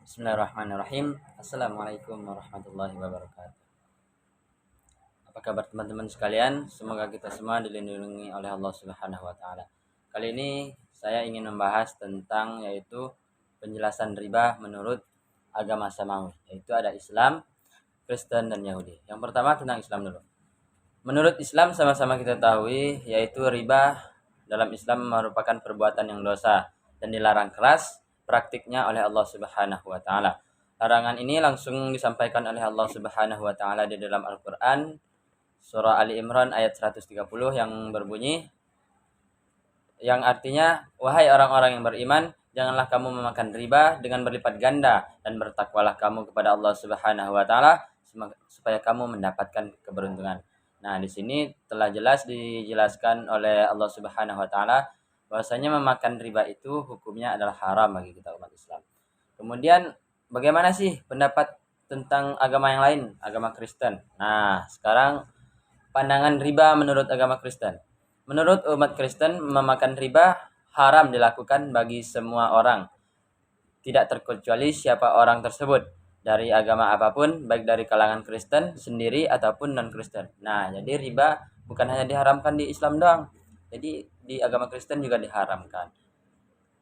Bismillahirrahmanirrahim. Assalamualaikum warahmatullahi wabarakatuh. Apa kabar teman-teman sekalian? Semoga kita semua dilindungi oleh Allah Subhanahu wa taala. Kali ini saya ingin membahas tentang yaitu penjelasan riba menurut agama samawi, yaitu ada Islam, Kristen dan Yahudi. Yang pertama tentang Islam dulu. Menurut Islam sama-sama kita ketahui yaitu riba dalam Islam merupakan perbuatan yang dosa dan dilarang keras praktiknya oleh Allah Subhanahu wa taala. Larangan ini langsung disampaikan oleh Allah Subhanahu wa taala di dalam Al-Qur'an surah Ali Imran ayat 130 yang berbunyi, yang artinya, wahai orang-orang yang beriman, janganlah kamu memakan riba dengan berlipat ganda dan bertakwalah kamu kepada Allah Subhanahu wa taala supaya kamu mendapatkan keberuntungan. Nah, di sini telah jelas dijelaskan oleh Allah Subhanahu wa taala bahwasanya memakan riba itu hukumnya adalah haram bagi kita umat Islam. Kemudian bagaimana sih pendapat tentang agama yang lain, agama Kristen? Nah, sekarang pandangan riba menurut agama Kristen. Menurut umat Kristen, memakan riba haram dilakukan bagi semua orang, tidak terkecuali siapa orang tersebut, dari agama apapun, baik dari kalangan Kristen sendiri ataupun non-Kristen. Nah, jadi riba bukan hanya diharamkan di Islam doang, jadi di agama Kristen juga diharamkan.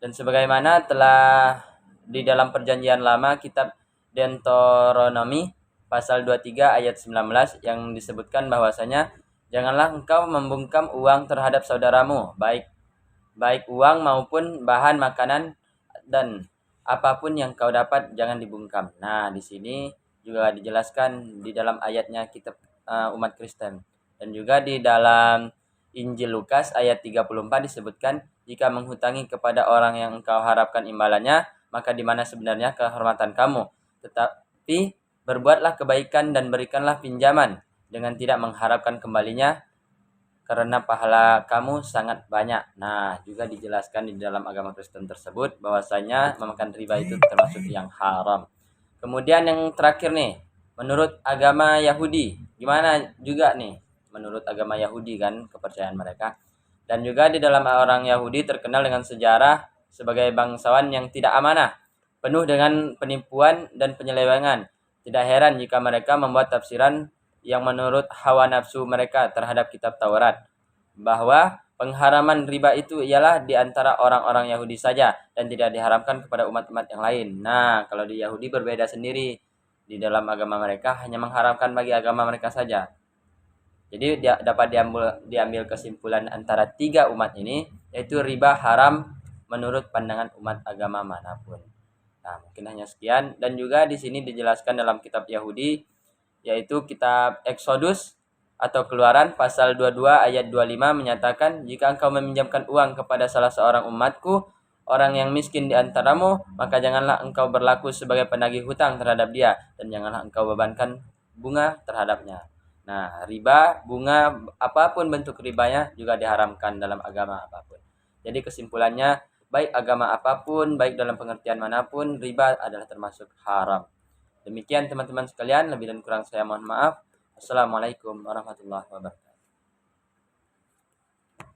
Dan sebagaimana telah di dalam perjanjian lama kitab Deuteronomi pasal 23 ayat 19 yang disebutkan bahwasanya janganlah engkau membungkam uang terhadap saudaramu, baik uang maupun bahan makanan, dan apapun yang kau dapat jangan dibungkam. Nah, di sini juga dijelaskan di dalam ayatnya kitab umat Kristen, dan juga di dalam Injil Lukas ayat 34 disebutkan, jika menghutangi kepada orang yang engkau harapkan imbalannya, maka di mana sebenarnya kehormatan kamu? Tetapi berbuatlah kebaikan dan berikanlah pinjaman dengan tidak mengharapkan kembalinya, karena pahala kamu sangat banyak. Nah, juga dijelaskan di dalam agama Kristen tersebut bahwasanya memakan riba itu termasuk yang haram. Kemudian yang terakhir nih, menurut agama Yahudi, gimana juga nih? Menurut agama Yahudi kan, kepercayaan mereka. Dan juga di dalam orang Yahudi terkenal dengan sejarah sebagai bangsawan yang tidak amanah, penuh dengan penipuan dan penyelewengan. Tidak heran jika mereka membuat tafsiran yang menurut hawa nafsu mereka terhadap kitab Taurat, bahwa pengharaman riba itu ialah di antara orang-orang Yahudi saja dan tidak diharamkan kepada umat-umat yang lain. Nah, kalau di Yahudi berbeda sendiri. Di dalam agama mereka hanya mengharamkan bagi agama mereka saja. Jadi dapat diambil kesimpulan antara tiga umat ini, yaitu riba haram menurut pandangan umat agama manapun. Nah, mungkin hanya sekian. Dan juga di sini dijelaskan dalam kitab Yahudi, yaitu kitab Exodus atau Keluaran pasal 22 ayat 25 menyatakan, jika engkau meminjamkan uang kepada salah seorang umatku, orang yang miskin di antaramu, maka janganlah engkau berlaku sebagai penagih hutang terhadap dia, dan janganlah engkau bebankan bunga terhadapnya. Nah, riba, bunga, apapun bentuk ribanya juga diharamkan dalam agama apapun. Jadi kesimpulannya, baik agama apapun, baik dalam pengertian manapun, riba adalah termasuk haram. Demikian teman-teman sekalian, lebih dan kurang saya mohon maaf. Assalamualaikum warahmatullahi wabarakatuh.